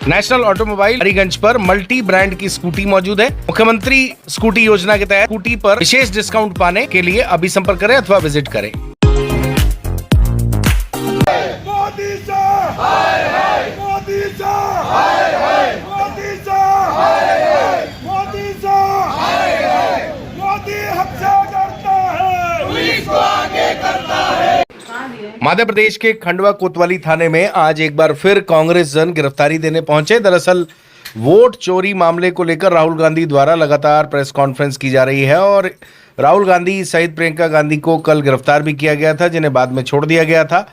National automobile Hariganj पर multi brand की scooty मौजूद है। मुख्यमंत्री स्कूटी योजना के तहत स्कूटी पर विशेष डिस्काउंट पाने के लिए अभी संपर्क करें अथवा विजिट करें। मोदी साहब हाय हाय, मोदी साहब हाय हाय, मोदी साहब हाय हाय, मोदी साहब हाय हाय, मोदी हमसे डरता है, पुलिस को आगे करता है। मध्य प्रदेश के खंडवा कोतवाली थाने में आज एक बार फिर कांग्रेस जन गिरफ्तारी देने पहुंचे। दरअसल वोट चोरी मामले को लेकर राहुल गांधी द्वारा लगातार प्रेस कॉन्फ्रेंस की जा रही है और राहुल गांधी सहित प्रियंका गांधी को कल गिरफ्तार भी किया गया था, जिन्हें बाद में छोड़ दिया गया था।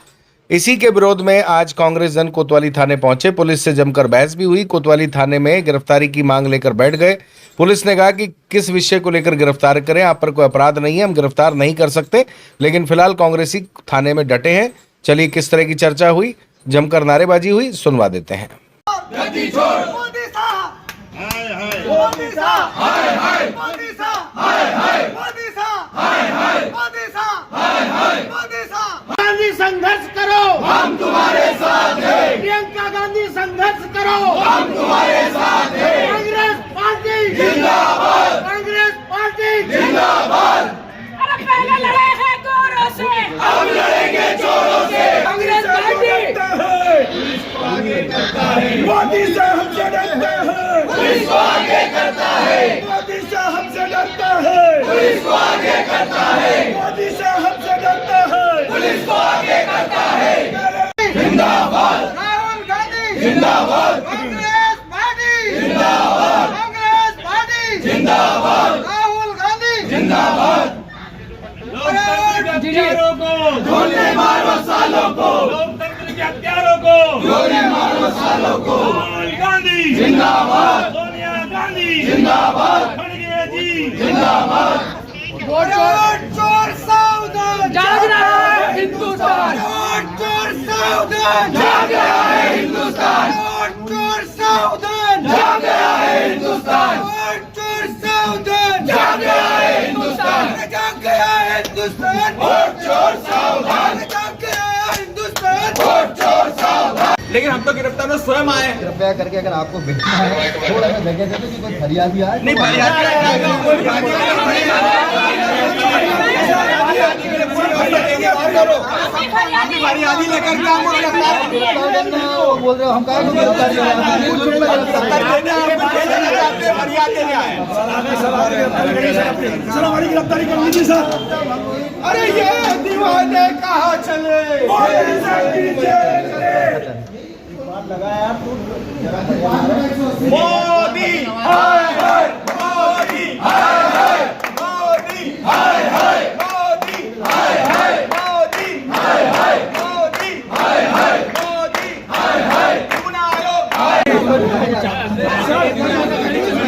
इसी के विरोध में आज कांग्रेस जन कोतवाली थाने पहुंचे। पुलिस से जमकर बहस भी हुई। कोतवाली थाने में गिरफ्तारी की मांग लेकर बैठ गए। पुलिस ने कहा कि किस विषय को लेकर गिरफ्तार करें, आप पर कोई अपराध नहीं है, हम गिरफ्तार नहीं कर सकते, लेकिन फिलहाल कांग्रेसी थाने में डटे हैं। चलिए किस तरह की चर्चा हुई, जमकर नारेबाजी हुई, सुनवा देते हैं। मोदी साहब हाय हाय, मोदी साहब हाय हाय, मोदी साहब हाय हाय, मोदी साहब हाय हाय, मोदी साहब हाय हाय, मोदी साहब। गांधी संघर्ष करो, हम तुम्हारे साथ हैं। प्रियंका गांधी संघर्ष करो, हम तुम्हारे साथ हैं। कांग्रेस पार्टी जिंदाबाद, कांग्रेस पार्टी जिंदाबाद। अरे पहले लड़े हैं गोरों से, अब लड़ेंगे चोरों से। कांग्रेस पार्टी मोदी से हमसे डरता है, पुलिस को आगे करता है। मोदी से हमसे डरता है, पुलिस को आगे करता है। मोदी से हमसे डरता है, पुलिस को आगे करता है। जिंदाबाद राहुल गांधी, जिंदाबाद कांग्रेस पार्टी, जिंदाबाद कांग्रेस पार्टी, जिंदाबाद राहुल गांधी, जिंदाबाद। हत्यारों को ढूंढने मारो सालों को, लोकतंत्र के हत्यारों को ढूंढने मारो सालों को। राहुल गांधी जिंदाबाद, सोनिया गांधी जिंदाबाद, खड़गे जी जिंदाबाद। वोट चोर सावधान, जाग रहा है हिंदुस्तान। वोट चोर सावधान, जाग गया है हिंदुस्तान। वोट चोर सावधान, जाग गया है हिंदुस्तान। वोट चोर सावधान, जाग गया है हिंदुस्तान। जाग गया है हिंदुस्तान। वोट चोर सावधान, जाग गया है हिंदुस्तान। वोट चोर सावधान। लेकिन हम तो गिरफ्तार में स्वयं आए। कृपया करके अगर आपको भेजना है थोड़ा सा जगह दे दो कि कोई फरियादी आए। नहीं फरियादी लेकर के हमको गिरफ्तार बोल रहे हो, हम कहाँ गिरफ्तार फरियाद देने आए। सर हमारी गिरफ्तारी कर लीजिए सर। अरे ये दीवाने कहाँ चले, मोदी हाय हाय, मोदी हाय हाय, मोदी हाय हाय, मोदी हाय हाय, मोदी हाय हाय, मोदी हाय हाय, मोदी हाय हाय। चुनाव आयोग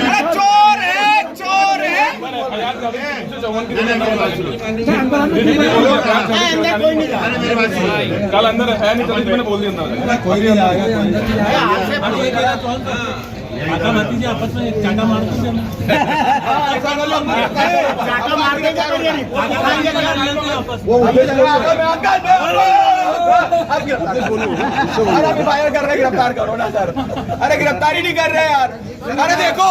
अरे चोर है, चोर है। कल अंदर है नहीं, तभी मैंने बोल दिया कोई नहीं आएगा। भतीजे आपस में चाटा मार गिरफ्तार करो ना सर। अरे गिरफ्तारी नहीं कर रहे यार। अरे देखो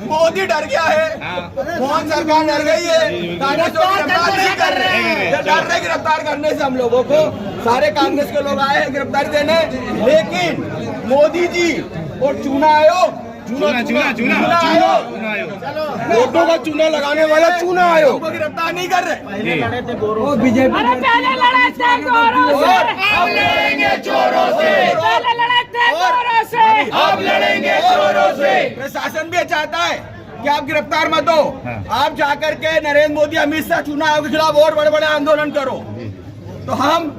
मोदी डर गया है, मोहन सरकार डर गई है, कांग्रेस लोग गिरफ्तार नहीं कर रहे। डर रहे गिरफ्तार करने से हम लोगों को। सारे कांग्रेस के लोग आए हैं गिरफ्तारी देने, लेकिन मोदी जी और चुनाव आयोग, वोटों का चूना लगाने वाला चुनाव आयोग को गिरफ्तार नहीं कर रहे। बीजेपी अरे पहले लड़े थे गोरों से, अब लड़ेंगे चोरों से। पहले लड़े थे गोरों से, अब लड़ेंगे चोरों से। प्रशासन भी चाहता है कि आप गिरफ्तार मत हो, आप जाकर के नरेंद्र मोदी, अमित शाह चुनाव आयोग के खिलाफ और बड़े बड़े आंदोलन करो। तो हम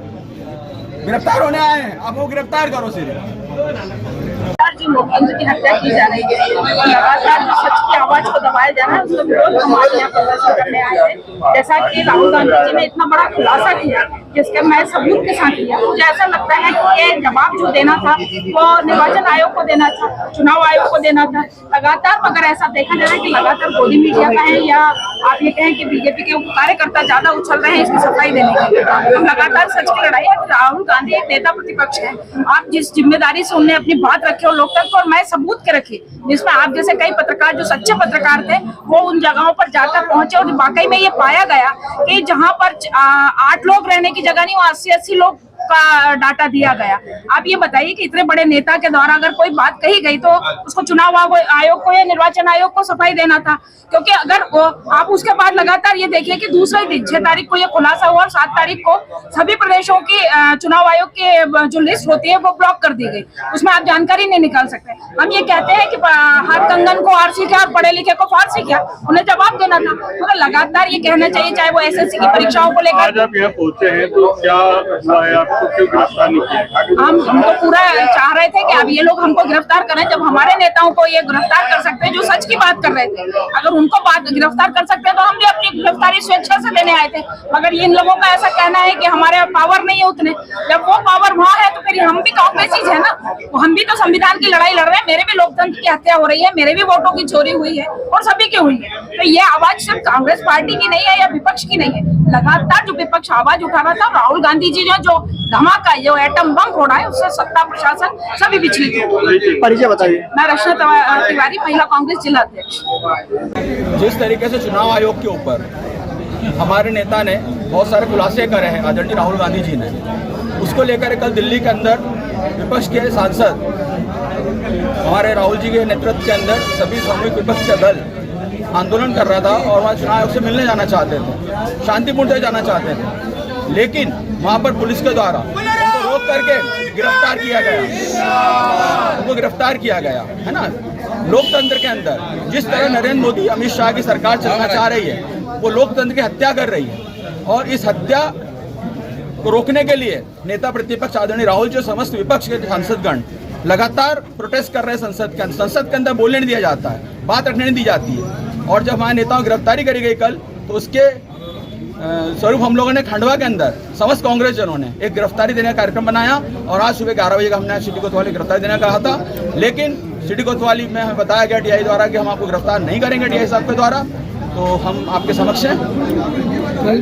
गिरफ्तार होने आए हैं, आप वो गिरफ्तार करो सिर्फ। जो लोकतंत्र की हत्या की जा रही है, लगातार जो सच की आवाज को दबाया जा रहा है, उसका विरोध हमारे यहाँ प्रदर्शन करने आए हैं। जैसा कि राहुल गांधी जी ने इतना बड़ा खुलासा किया, जिसके मैं सबूत के साथ किया, मुझे ऐसा लगता है कि ये जवाब जो देना था वो निर्वाचन आयोग को देना था, चुनाव आयोग को देना था। लगातार अगर ऐसा देखा जा रहा है कि लगातार गोदी मीडिया का है या आप ये कहें कि बीजेपी के कार्यकर्ता ज्यादा उछल रहे हैं इसकी सफाई देने के लिए। हम लगातार सच की लड़ाई है। राहुल गांधी एक नेता प्रतिपक्ष है। आप जिस जिम्मेदारी से उन्हें अपनी बात रखे और लोकतंत्र और मैं सबूत के रखी, जिसमें आप जैसे कई पत्रकार जो सच्चे पत्रकार थे वो उन जगहों पर जाकर पहुंचे और वाकई में ये पाया गया कि जहां पर 8 लोग रहने की जगह नहीं, वो 80-80 लोग का डाटा दिया गया। आप ये बताइए कि इतने बड़े नेता के द्वारा अगर कोई बात कही गई तो उसको चुनाव आयोग को या निर्वाचन आयोग को सफाई देना था, क्योंकि अगर आप उसके बाद लगातार ये देखिए कि दूसरे दिन 6 तारीख को ये खुलासा हुआ और 7 तारीख को सभी प्रदेशों की चुनाव आयोग की जो लिस्ट होती है वो ब्लॉक कर दी गई, उसमें आप जानकारी नहीं निकाल सकते। हम ये कहते हैं कि हर कंगन को आरसी क्या, पढ़े लिखे को फारसी क्या, उन्हें जवाब देना था। तो लगातार ये कहना चाहिए, चाहे वो एसएससी की परीक्षाओं को लेकर। आज आप यहाँ पहुंचे हैं तो क्या हुआ है, आपको क्यों गिरफ्तार नहीं किया? हम तो पूरा चाह रहे थे कि अब ये लोग हमको गिरफ्तार करें, जब हमारे नेताओं को ये गिरफ्तार कर सकते हैं जो सच की बात कर रहे थे। अगर उनको बात गिरफ्तार कर सकते हैं तो हम भी अपनी गिरफ्तारी स्वेच्छा से देने आए थे। मगर इन लोगों का ऐसा कहना है कि हमारे पावर नहीं है उतने। जब वो पावर वहाँ है तो फिर हम भी कांग्रेसी है ना, हम भी तो संविधान की लड़ाई लड़ रहे हैं। मेरे भी लोकतंत्र की हत्या हो रही है, मेरे भी वोटों की चोरी हुई है और सभी की हुई है। तो ये आवाज सिर्फ कांग्रेस पार्टी की नहीं है या विपक्ष की नहीं है। लगातार जो विपक्ष आवाज उठा रहा था, राहुल गांधी जी जो धमाका, जो एटम बम फोड़ा है, उससे सत्ता प्रशासन सभी विचलित हो। परिचय बताइए। मैं रचना तिवारी, महिला कांग्रेस जिला अध्यक्ष। जिस तरीके से चुनाव आयोग के ऊपर हमारे नेता ने बहुत सारे खुलासे करे हैं आदरणीय राहुल गांधी जी ने, उसको लेकर कल दिल्ली के अंदर विपक्ष के सांसद हमारे राहुल जी के नेतृत्व के अंदर सभी सामूहिक विपक्ष का दल आंदोलन कर रहा था और वहाँ चुनाव आयोग से मिलने जाना चाहते थे, शांतिपूर्ण से जाना चाहते थे। लेकिन वहाँ पर पुलिस के द्वारा उनको रोक करके गिरफ्तार किया गया, उनको गिरफ्तार किया गया है ना। लोकतंत्र के अंदर जिस तरह नरेंद्र मोदी अमित शाह की सरकार चलना चाह रही है, वो लोकतंत्र की हत्या कर रही है और इस हत्या को रोकने के लिए नेता प्रतिपक्ष आदरणीय राहुल जी, समस्त विपक्ष के सांसदगण लगातार प्रोटेस्ट कर रहे हैं। संसद के अंदर बोलने नहीं दिया जाता है, बात रखने नहीं दी जाती है। और जब हमारे नेताओं की गिरफ्तारी करी गई कल, तो उसके स्वरूप हम लोगों ने खंडवा के अंदर समस्त कांग्रेस जनों ने एक गिरफ्तारी देने का कार्यक्रम बनाया और आज सुबह 11 बजे का हमने सिटी कोतवाली गिरफ्तारी देने का कहा था। लेकिन सिटी कोतवाली में हमें बताया गया टीआई द्वारा कि हम आपको गिरफ्तार नहीं करेंगे टीआई साहब के द्वारा। तो हम आपके समक्ष हैं। कल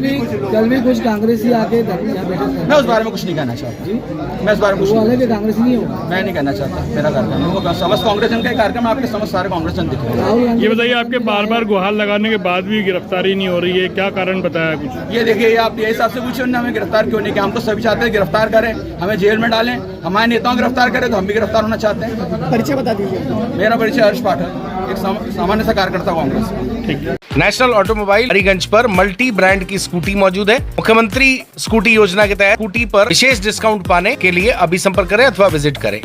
भी कुछ कांग्रेसी आके यहाँ बैठे थे। मैं उस बारे में कुछ नहीं कहना चाहता। मैं इस बारे में कुछ अलग कांग्रेसी नहीं होगा, मैं नहीं कहना चाहता। मेरा कार्यक्रम समस्त कांग्रेस जन का कार्यक्रम, आपके समस्त सारे कांग्रेस जन दिख रहे हैं। ये बताइए, आपके बार बार गुहार लगाने के बाद भी गिरफ्तारी नहीं हो रही है, क्या कारण बताया कुछ? ये देखिए, आप ये हिसाब से पूछिए उन्होंने हमें गिरफ्तार क्यों नहीं किया। हम तो सभी चाहते हैं गिरफ्तार करें, हमें जेल में डालें, हमारे नेताओं को गिरफ्तार करें तो हम भी गिरफ्तार होना चाहते हैं। परिचय बता दीजिए। मेरा परिचय हर्ष पाठक, एक सामान्य सा कार्यकर्ता कांग्रेस। ठीक है। नेशनल ऑटोमोबाइल हरिगंज पर मल्टी ब्रांड की स्कूटी मौजूद है। मुख्यमंत्री स्कूटी योजना के तहत स्कूटी पर विशेष डिस्काउंट पाने के लिए अभी संपर्क करें अथवा विजिट करें।